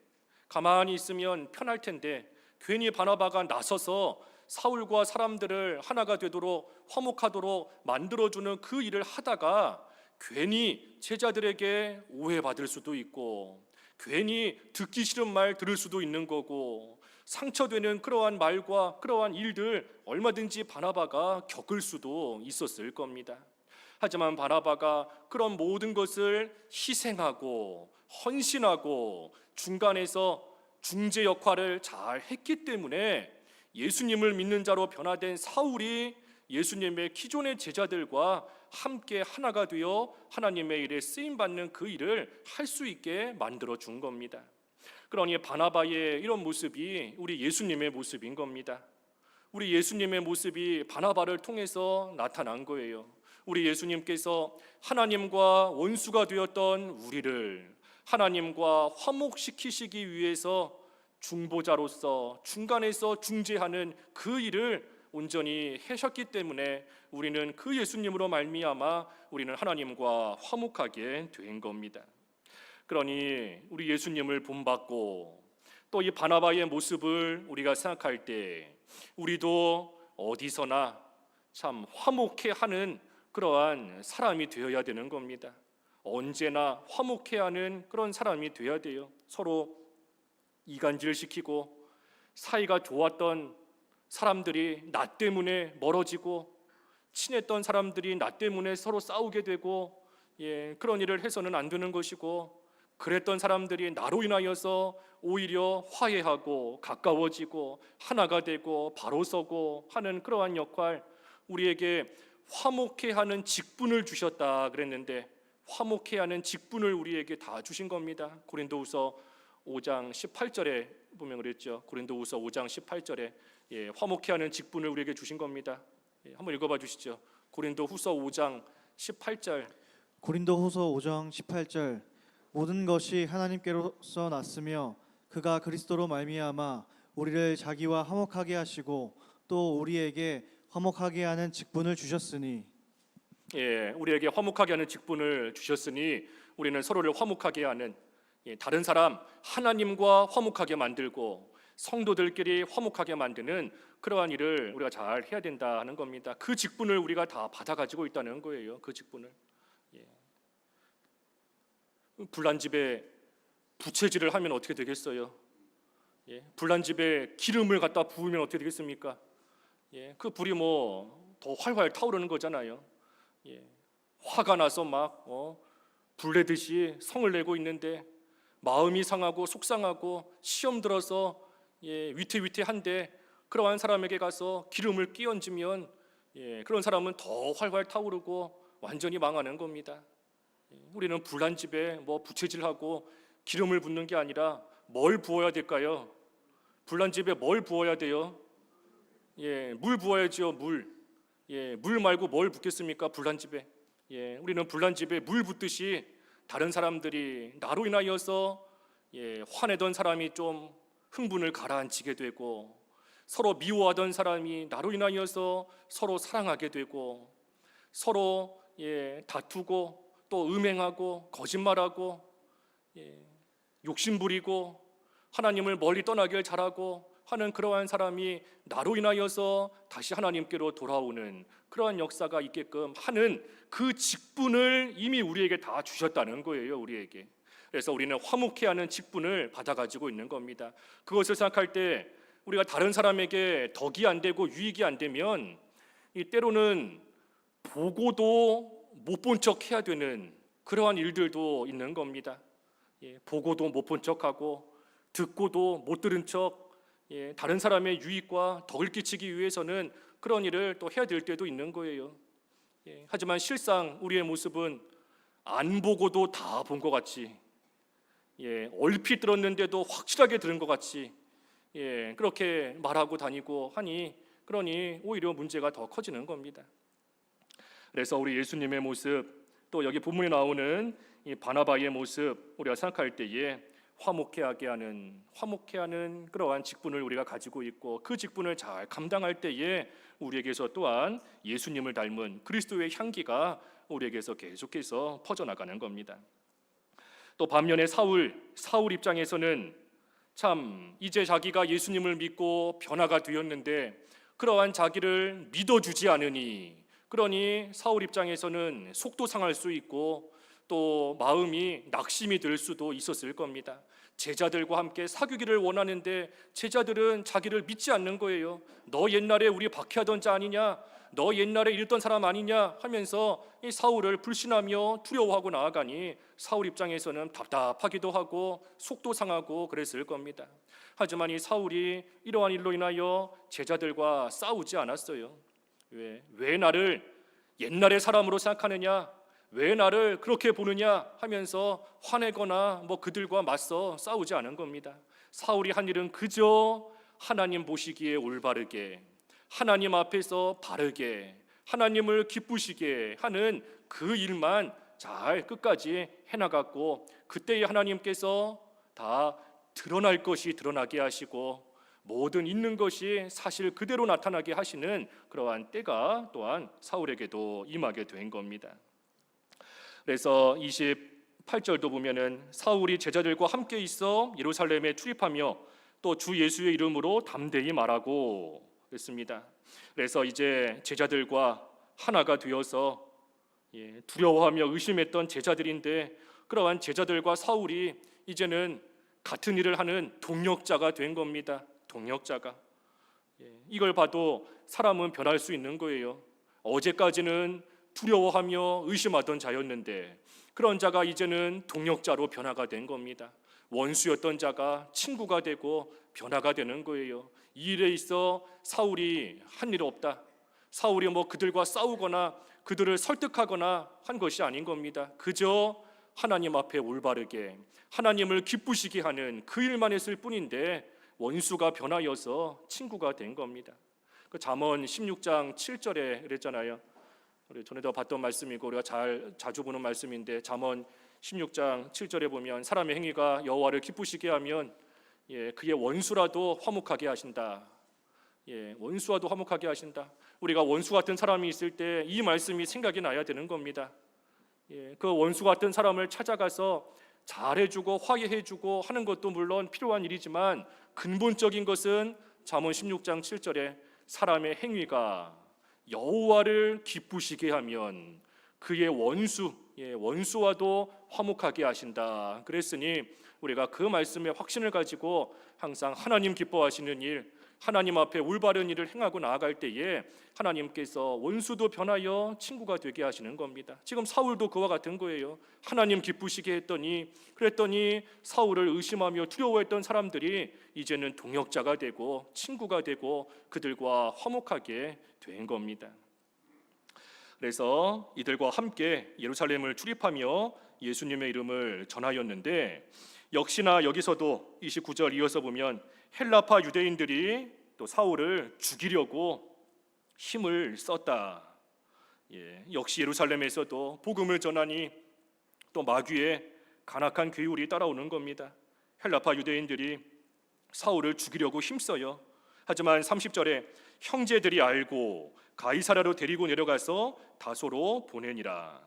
[SPEAKER 1] 가만히 있으면 편할 텐데 괜히 바나바가 나서서 사울과 사람들을 하나가 되도록 화목하도록 만들어주는 그 일을 하다가 괜히 제자들에게 오해받을 수도 있고 괜히 듣기 싫은 말 들을 수도 있는 거고 상처되는 그러한 말과 그러한 일들 얼마든지 바나바가 겪을 수도 있었을 겁니다. 하지만 바나바가 그런 모든 것을 희생하고 헌신하고 중간에서 중재 역할을 잘 했기 때문에 예수님을 믿는 자로 변화된 사울이 예수님의 기존의 제자들과 함께 하나가 되어 하나님의 일에 쓰임받는 그 일을 할 수 있게 만들어 준 겁니다. 그러니 바나바의 이런 모습이 우리 예수님의 모습인 겁니다. 우리 예수님의 모습이 바나바를 통해서 나타난 거예요. 우리 예수님께서 하나님과 원수가 되었던 우리를 하나님과 화목시키시기 위해서 중보자로서 중간에서 중재하는 그 일을 온전히 하셨기 때문에 우리는 그 예수님으로 말미암아 우리는 하나님과 화목하게 된 겁니다. 그러니 우리 예수님을 본받고 또 이 바나바의 모습을 우리가 생각할 때 우리도 어디서나 참 화목해 하는 그러한 사람이 되어야 되는 겁니다. 언제나 화목해 하는 그런 사람이 되어야 돼요. 서로 이간질시키고 사이가 좋았던 사람들이 나 때문에 멀어지고 친했던 사람들이 나 때문에 서로 싸우게 되고 그런 일을 해서는 안 되는 것이고 그랬던 사람들이 나로 인하여서 오히려 화해하고 가까워지고 하나가 되고 바로 서고 하는 그러한 역할, 우리에게 화목해 하는 직분을 주셨다 그랬는데 화목해 하는 직분을 우리에게 다 주신 겁니다. 고린도후서 5장 18절에 보면 그랬죠. 고린도후서 5장 18절에 화목해 하는 직분을 우리에게 주신 겁니다. 한번 읽어봐 주시죠. 고린도후서 5장 18절.
[SPEAKER 2] 고린도후서 5장 18절. 모든 것이 하나님께로서 났으며 그가 그리스도로 말미암아 우리를 자기와 화목하게 하시고 또 우리에게 화목하게 하는 직분을 주셨으니.
[SPEAKER 1] 우리에게 화목하게 하는 직분을 주셨으니 우리는 서로를 화목하게 하는, 다른 사람 하나님과 화목하게 만들고 성도들끼리 화목하게 만드는 그러한 일을 우리가 잘 해야 된다 하는 겁니다. 그 직분을 우리가 다 받아가지고 있다는 거예요. 그 직분을. 불난 집에 부채질을 하면 어떻게 되겠어요? 불난 집에 기름을 갖다 부으면 어떻게 되겠습니까? 그 불이 뭐 더 활활 타오르는 거잖아요. 화가 나서 막 불내듯이 성을 내고 있는데 마음이 상하고 속상하고 시험 들어서 위태위태한데 그러한 사람에게 가서 기름을 끼얹으면 그런 사람은 더 활활 타오르고 완전히 망하는 겁니다. 우리는 불난 집에 뭐 부채질하고 기름을 붓는 게 아니라 뭘 부어야 될까요? 불난 집에 뭘 부어야 돼요? 물 부어야죠. 물 말고 뭘 붓겠습니까? 불난 집에. 우리는 불난 집에 물 붓듯이 다른 사람들이 나로 인하여서 화내던 사람이 좀 흥분을 가라앉히게 되고, 서로 미워하던 사람이 나로 인하여서 서로 사랑하게 되고, 서로 다투고 또 음행하고 거짓말하고 욕심부리고 하나님을 멀리 떠나길 잘하고 하는 그러한 사람이 나로 인하여서 다시 하나님께로 돌아오는 그러한 역사가 있게끔 하는 그 직분을 이미 우리에게 다 주셨다는 거예요. 우리에게. 그래서 우리는 화목해 하는 직분을 받아가지고 있는 겁니다. 그것을 생각할 때 우리가 다른 사람에게 덕이 안 되고 유익이 안 되면 때로는 보고도 못 본 척 해야 되는 그러한 일들도 있는 겁니다. 보고도 못 본 척하고 듣고도 못 들은 척, 다른 사람의 유익과 덕을 끼치기 위해서는 그런 일을 또 해야 될 때도 있는 거예요. 하지만 실상 우리의 모습은 안 보고도 다 본 것 같이, 얼핏 들었는데도 확실하게 들은 것 같이 그렇게 말하고 다니고 하니, 그러니 오히려 문제가 더 커지는 겁니다. 그래서 우리 예수님의 모습, 또 여기 본문에 나오는 이 바나바의 모습, 우리가 생각할 때에 화목해 하는 그러한 직분을 우리가 가지고 있고, 그 직분을 잘 감당할 때에 우리에게서 또한 예수님을 닮은 그리스도의 향기가 우리에게서 계속해서 퍼져나가는 겁니다. 또 반면에 사울 입장에서는 참 이제 자기가 예수님을 믿고 변화가 되었는데 그러한 자기를 믿어주지 않으니, 그러니 사울 입장에서는 속도 상할 수 있고 또 마음이 낙심이 들 수도 있었을 겁니다. 제자들과 함께 사귀기를 원하는데 제자들은 자기를 믿지 않는 거예요. 너 옛날에 우리 박해하던 자 아니냐? 너 옛날에 이랬던 사람 아니냐? 하면서 이 사울을 불신하며 두려워하고 나아가니 사울 입장에서는 답답하기도 하고 속도 상하고 그랬을 겁니다. 하지만 이 사울이 이러한 일로 인하여 제자들과 싸우지 않았어요. 왜 나를 옛날의 사람으로 생각하느냐? 왜 나를 그렇게 보느냐 하면서 화내거나 그들과 맞서 싸우지 않은 겁니다. 사울이 한 일은 그저 하나님 보시기에 올바르게, 하나님 앞에서 바르게, 하나님을 기쁘시게 하는 그 일만 잘 끝까지 해나갔고, 그때의 하나님께서 다 드러날 것이 드러나게 하시고 모든 있는 것이 사실 그대로 나타나게 하시는 그러한 때가 또한 사울에게도 임하게 된 겁니다. 그래서 28절도 보면은 사울이 제자들과 함께 있어 예루살렘에 출입하며 또 주 예수의 이름으로 담대히 말하고 그랬습니다. 그래서 이제 제자들과 하나가 되어서 두려워하며 의심했던 제자들인데, 그러한 제자들과 사울이 이제는 같은 일을 하는 동역자가 된 겁니다. 동역자가. 이걸 봐도 사람은 변할 수 있는 거예요. 어제까지는 두려워하며 의심하던 자였는데 그런 자가 이제는 동역자로 변화가 된 겁니다. 원수였던 자가 친구가 되고 변화가 되는 거예요. 이 일에 있어 사울이 한 일 없다. 사울이 그들과 싸우거나 그들을 설득하거나 한 것이 아닌 겁니다. 그저 하나님 앞에 올바르게 하나님을 기쁘시게 하는 그 일만 했을 뿐인데 원수가 변하여서 친구가 된 겁니다. 그 잠언 16장 7절에 그랬잖아요. 우리 전에도 봤던 말씀이고 우리가 자주 보는 말씀인데, 잠언 16장 7절에 보면 사람의 행위가 여호와를 기쁘시게 하면 그의 원수라도 화목하게 하신다. 원수와도 화목하게 하신다. 우리가 원수 같은 사람이 있을 때 이 말씀이 생각이 나야 되는 겁니다. 그 원수 같은 사람을 찾아가서 잘해주고 화해해주고 하는 것도 물론 필요한 일이지만 근본적인 것은 잠언 16장 7절에 사람의 행위가 여호와를 기쁘시게 하면 그의 원수와도 화목하게 하신다. 그랬으니 우리가 그 말씀에 확신을 가지고 항상 하나님 기뻐하시는 일, 하나님 앞에 올바른 일을 행하고 나아갈 때에 하나님께서 원수도 변하여 친구가 되게 하시는 겁니다. 지금 사울도 그와 같은 거예요. 하나님 기쁘시게 했더니 그랬더니 사울을 의심하며 두려워했던 사람들이 이제는 동역자가 되고 친구가 되고 그들과 화목하게 된 겁니다. 그래서 이들과 함께 예루살렘을 출입하며 예수님의 이름을 전하였는데 역시나 여기서도 29절 이어서 보면 헬라파 유대인들이 또 사울을 죽이려고 힘을 썼다. 역시 예루살렘에서도 복음을 전하니 또 마귀의 간악한 괴율이 따라오는 겁니다. 헬라파 유대인들이 사울을 죽이려고 힘써요. 하지만 30절에 형제들이 알고 가이사랴로 데리고 내려가서 다소로 보내니라.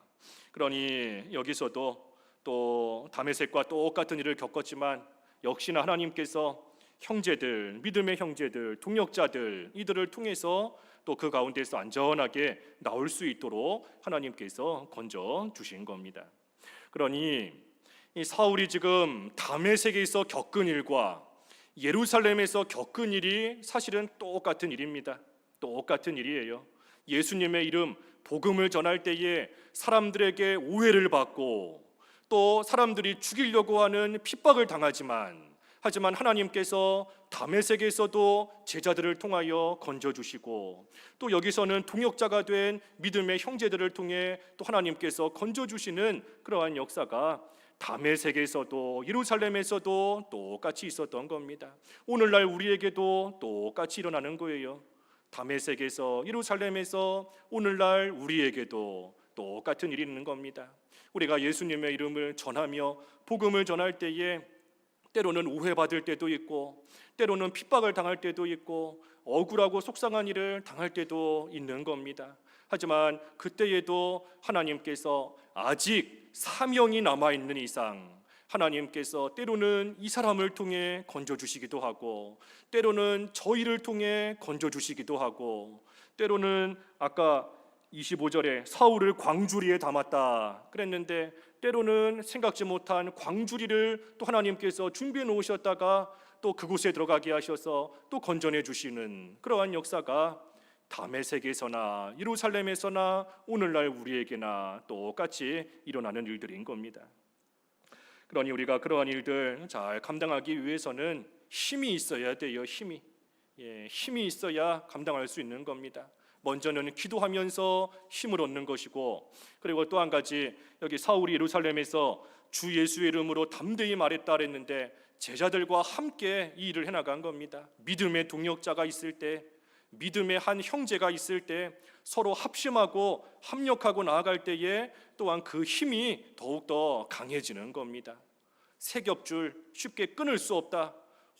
[SPEAKER 1] 그러니 여기서도 또 다메섹과 똑같은 일을 겪었지만 역시나 하나님께서 형제들, 믿음의 형제들, 동역자들 이들을 통해서 또 그 가운데서 안전하게 나올 수 있도록 하나님께서 건져 주신 겁니다. 그러니 이 사울이 지금 다메섹에서 겪은 일과 예루살렘에서 겪은 일이 사실은 똑같은 일입니다. 똑같은 일이에요. 예수님의 이름 복음을 전할 때에 사람들에게 오해를 받고 또 사람들이 죽이려고 하는 핍박을 당하지만 하지만 하나님께서 다메섹에서도 제자들을 통하여 건져주시고 또 여기서는 동역자가 된 믿음의 형제들을 통해 또 하나님께서 건져주시는 그러한 역사가 다메섹에서도 예루살렘에서도 똑같이 있었던 겁니다. 오늘날 우리에게도 똑같이 일어나는 거예요. 다메섹에서 예루살렘에서 오늘날 우리에게도 똑같은 일이 있는 겁니다. 우리가 예수님의 이름을 전하며 복음을 전할 때에 때로는 오해받을 때도 있고 때로는 핍박을 당할 때도 있고 억울하고 속상한 일을 당할 때도 있는 겁니다. 하지만 그때에도 하나님께서 아직 사명이 남아있는 이상 하나님께서 때로는 이 사람을 통해 건져주시기도 하고 때로는 저희를 통해 건져주시기도 하고 때로는 아까 25절에 사울을 광주리에 담았다 그랬는데 때로는 생각지 못한 광주리를 또 하나님께서 준비해 놓으셨다가 또 그곳에 들어가게 하셔서 또 건져내 주시는 그러한 역사가 다메섹에서나 예루살렘에서나 오늘날 우리에게나 똑같이 일어나는 일들인 겁니다. 그러니 우리가 그러한 일들 잘 감당하기 위해서는 힘이 있어야 돼요. 힘이 있어야 감당할 수 있는 겁니다. 먼저는 기도하면서 힘을 얻는 것이고 그리고 또 한 가지 여기 사울이 예루살렘에서 주 예수의 이름으로 담대히 말했다 그랬는데 제자들과 함께 이 일을 해나간 겁니다. 믿음의 동역자가 있을 때 믿음의 한 형제가 있을 때 서로 합심하고 합력하고 나아갈 때에 또한 그 힘이 더욱더 강해지는 겁니다. 세 겹줄 쉽게 끊을 수 없다.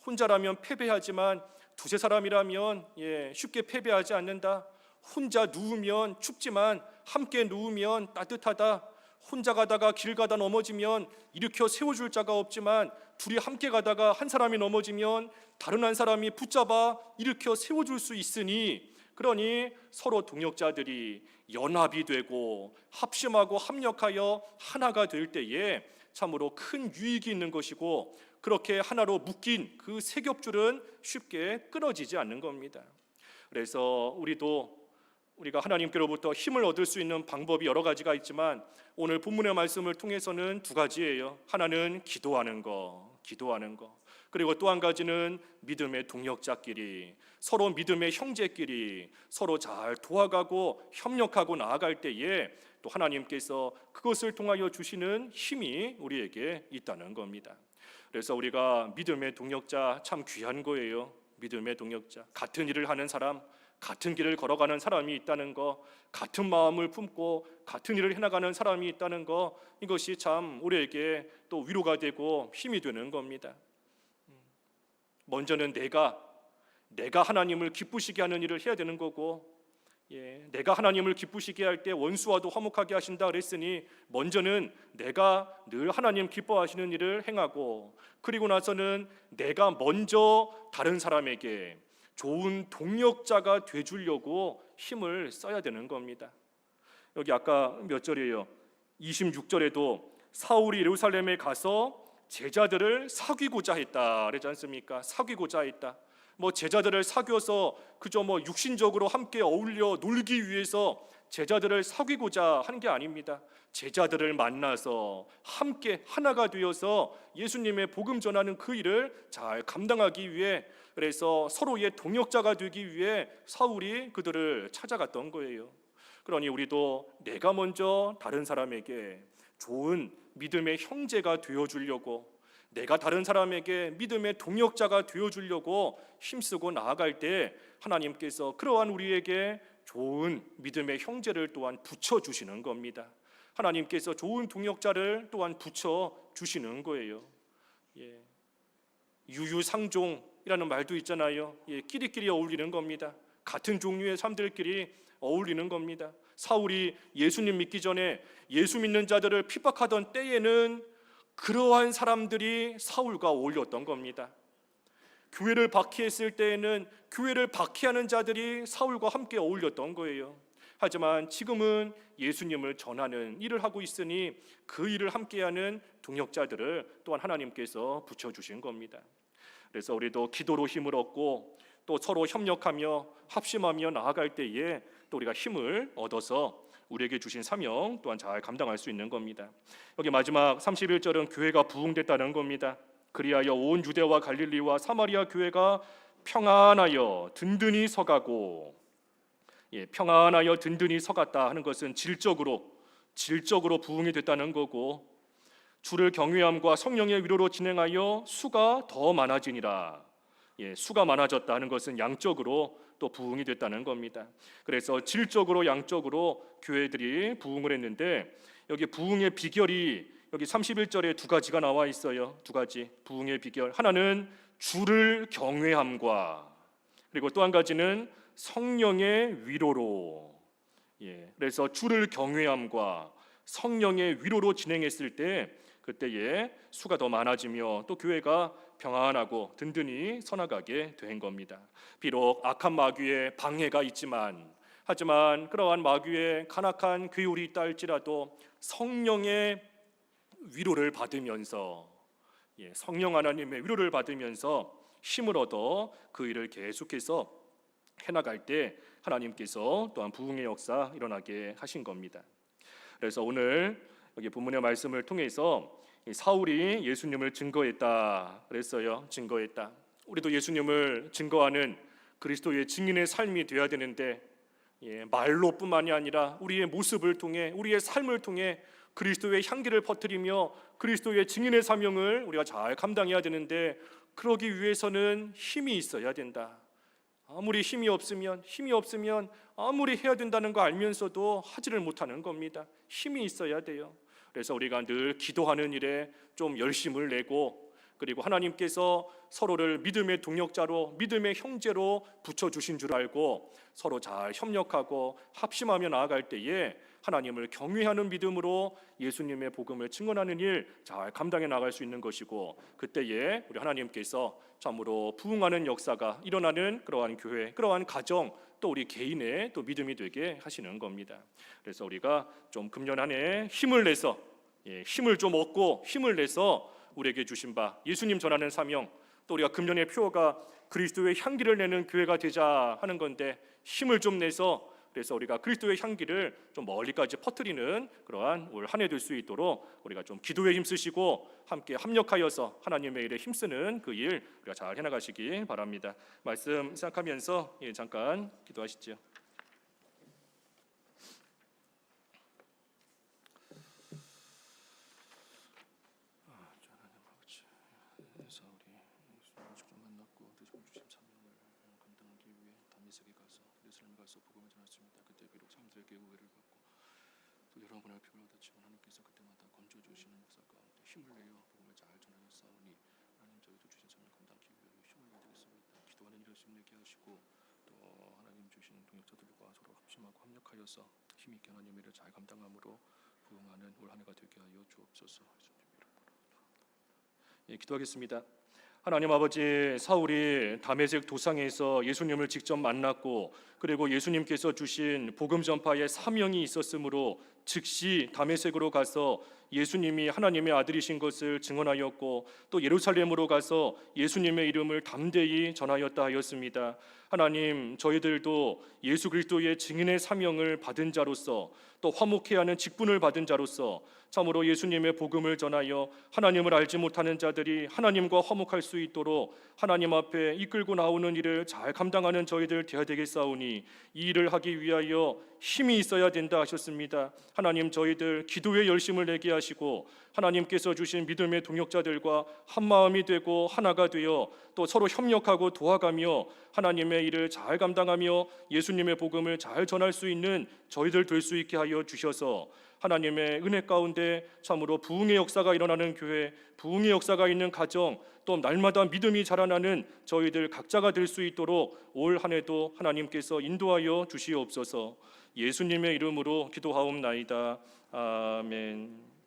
[SPEAKER 1] 혼자라면 패배하지만 두세 사람이라면 쉽게 패배하지 않는다. 혼자 누우면 춥지만 함께 누우면 따뜻하다. 혼자 가다가 길 가다 넘어지면 일으켜 세워줄 자가 없지만 둘이 함께 가다가 한 사람이 넘어지면 다른 한 사람이 붙잡아 일으켜 세워줄 수 있으니 그러니 서로 동역자들이 연합이 되고 합심하고 합력하여 하나가 될 때에 참으로 큰 유익이 있는 것이고 그렇게 하나로 묶인 그 세 겹줄은 쉽게 끊어지지 않는 겁니다. 그래서 우리가 하나님께로부터 힘을 얻을 수 있는 방법이 여러 가지가 있지만 오늘 본문의 말씀을 통해서는 두 가지예요. 하나는 기도하는 거. 그리고 또 한 가지는 믿음의 동역자끼리 서로 믿음의 형제끼리 서로 잘 도와가고 협력하고 나아갈 때에 또 하나님께서 그것을 통하여 주시는 힘이 우리에게 있다는 겁니다. 그래서 우리가 믿음의 동역자 참 귀한 거예요. 믿음의 동역자, 같은 일을 하는 사람, 같은 길을 걸어가는 사람이 있다는 거, 같은 마음을 품고 같은 일을 해나가는 사람이 있다는 거, 이것이 참 우리에게 또 위로가 되고 힘이 되는 겁니다. 먼저는 내가 하나님을 기쁘시게 하는 일을 해야 되는 거고, 내가 하나님을 기쁘시게 할 때 원수와도 화목하게 하신다 그랬으니 먼저는 내가 늘 하나님 기뻐하시는 일을 행하고, 그리고 나서는 내가 먼저 다른 사람에게 좋은 동역자가 되주려고 힘을 써야 되는 겁니다. 여기 아까 몇 절이에요? 26절에도 사울이 예루살렘에 가서 제자들을 사귀고자 했다 그러지 않습니까? 사귀고자 했다. 제자들을 사귀어서 그저 육신적으로 함께 어울려 놀기 위해서 제자들을 사귀고자 한 게 아닙니다. 제자들을 만나서 함께 하나가 되어서 예수님의 복음 전하는 그 일을 잘 감당하기 위해, 그래서 서로의 동역자가 되기 위해 사울이 그들을 찾아갔던 거예요. 그러니 우리도 내가 먼저 다른 사람에게 좋은 믿음의 형제가 되어주려고, 내가 다른 사람에게 믿음의 동역자가 되어주려고 힘쓰고 나아갈 때 하나님께서 그러한 우리에게 좋은 믿음의 형제를 또한 붙여주시는 겁니다. 하나님께서 좋은 동역자를 또한 붙여주시는 거예요. 유유상종이라는 말도 있잖아요. 끼리끼리 어울리는 겁니다. 같은 종류의 사람들끼리 어울리는 겁니다. 사울이 예수님 믿기 전에 예수 믿는 자들을 핍박하던 때에는 그러한 사람들이 사울과 어울렸던 겁니다. 교회를 박해했을 때에는 교회를 박해하는 자들이 사울과 함께 어울렸던 거예요. 하지만 지금은 예수님을 전하는 일을 하고 있으니 그 일을 함께하는 동역자들을 또한 하나님께서 붙여주신 겁니다. 그래서 우리도 기도로 힘을 얻고 또 서로 협력하며 합심하며 나아갈 때에 또 우리가 힘을 얻어서 우리에게 주신 사명 또한 잘 감당할 수 있는 겁니다. 여기 마지막 31절은 교회가 부흥됐다는 겁니다. 그리하여 온 유대와 갈릴리와 사마리아 교회가 평안하여 든든히 서가고, 평안하여 든든히 서갔다 하는 것은 질적으로 부흥이 됐다는 거고, 주를 경외함과 성령의 위로로 진행하여 수가 더 많아지니라. 수가 많아졌다 하는 것은 양적으로 또 부흥이 됐다는 겁니다. 그래서 질적으로 양적으로 교회들이 부흥을 했는데, 여기 부흥의 비결이 여기 31절에 두 가지가 나와 있어요. 두 가지 부흥의 비결. 하나는 주를 경외함과, 그리고 또 한 가지는 성령의 위로로. 그래서 주를 경외함과 성령의 위로로 진행했을 때 그때에 수가 더 많아지며 또 교회가 평안하고 든든히 서나가게 된 겁니다. 비록 악한 마귀의 방해가 있지만, 하지만 그러한 마귀의 간악한 괴율이 있다 할지라도 성령의 위로를 받으면서, 성령 하나님의 위로를 받으면서 힘을 얻어 그 일을 계속해서 해나갈 때 하나님께서 또한 부흥의 역사 일어나게 하신 겁니다. 그래서 오늘 여기 본문의 말씀을 통해서 사울이 예수님을 증거했다 그랬어요. 증거했다. 우리도 예수님을 증거하는 그리스도의 증인의 삶이 되어야 되는데, 말로뿐만이 아니라 우리의 모습을 통해, 우리의 삶을 통해 그리스도의 향기를 퍼뜨리며 그리스도의 증인의 사명을 우리가 잘 감당해야 되는데, 그러기 위해서는 힘이 있어야 된다. 아무리 힘이 없으면 아무리 해야 된다는 거 알면서도 하지를 못하는 겁니다. 힘이 있어야 돼요. 그래서 우리가 늘 기도하는 일에 좀 열심을 내고, 그리고 하나님께서 서로를 믿음의 동역자로, 믿음의 형제로 붙여주신 줄 알고 서로 잘 협력하고 합심하며 나아갈 때에 하나님을 경외하는 믿음으로 예수님의 복음을 증언하는 일 잘 감당해 나갈 수 있는 것이고, 그때에 우리 하나님께서 참으로 부흥하는 역사가 일어나는 그러한 교회, 그러한 가정, 또 우리 개인의 또 믿음이 되게 하시는 겁니다. 그래서 우리가 좀 금년 한 해 힘을 내서, 힘을 좀 얻고 힘을 내서 우리에게 주신 바 예수님 전하는 사명, 또 우리가 금년의 표어가 그리스도의 향기를 내는 교회가 되자 하는 건데, 힘을 좀 내서 그래서 우리가 그리스도의 향기를 좀 멀리까지 퍼뜨리는 그러한 올 한 해 될 수 있도록 우리가 좀 기도에 힘쓰시고 함께 합력하여서 하나님의 일에 힘쓰는 그 일 우리가 잘 해나가시기 바랍니다. 말씀 생각하면서 잠깐 기도하시죠.
[SPEAKER 3] 여러분의 표를 얻었지만 하나님께서 그때마다 건져주시는 역사 가운데 힘을 내어 복음을 잘 전하였사오니 하나님 저희도 주신 사명 감당하기 위하여 힘을 내드리겠습니다. 기도하는 힘내게 하시고 또 하나님 주신 동역자들과 서로 합심하고 협력하여서 힘있게 하나님의 일을 잘 감당함으로 부응하는 올 한 해가 되게 하여 주옵소서.
[SPEAKER 1] 예, 기도하겠습니다. 하나님 아버지, 사울이 다메섹 도상에서 예수님을 직접 만났고 그리고 예수님께서 주신 복음 전파의 사명이 있었으므로 즉시 다메섹으로 가서 예수님이 하나님의 아들이신 것을 증언하였고 또 예루살렘으로 가서 예수님의 이름을 담대히 전하였다 하였습니다. 하나님, 저희들도 예수 그리스도의 증인의 사명을 받은 자로서 또 화목해야 하는 직분을 받은 자로서 참으로 예수님의 복음을 전하여 하나님을 알지 못하는 자들이 하나님과 화목할 수 있도록 하나님 앞에 이끌고 나오는 일을 잘 감당하는 저희들 되어야 되겠사오니 이 일을 하기 위하여 힘이 있어야 된다 하셨습니다. 하나님, 저희들 기도에 열심을 내게 하시고 하나님께서 주신 믿음의 동역자들과 한 마음이 되고 하나가 되어 또 서로 협력하고 도와가며 하나님의 일을 잘 감당하며 예수님의 복음을 잘 전할 수 있는 저희들 될 수 있게 하여 주셔서 하나님의 은혜 가운데 참으로 부흥의 역사가 일어나는 교회, 부흥의 역사가 있는 가정, 또 날마다 믿음이 자라나는 저희들 각자가 될 수 있도록 올 한 해도 하나님께서 인도하여 주시옵소서. 예수님의 이름으로 기도하옵나이다. 아멘.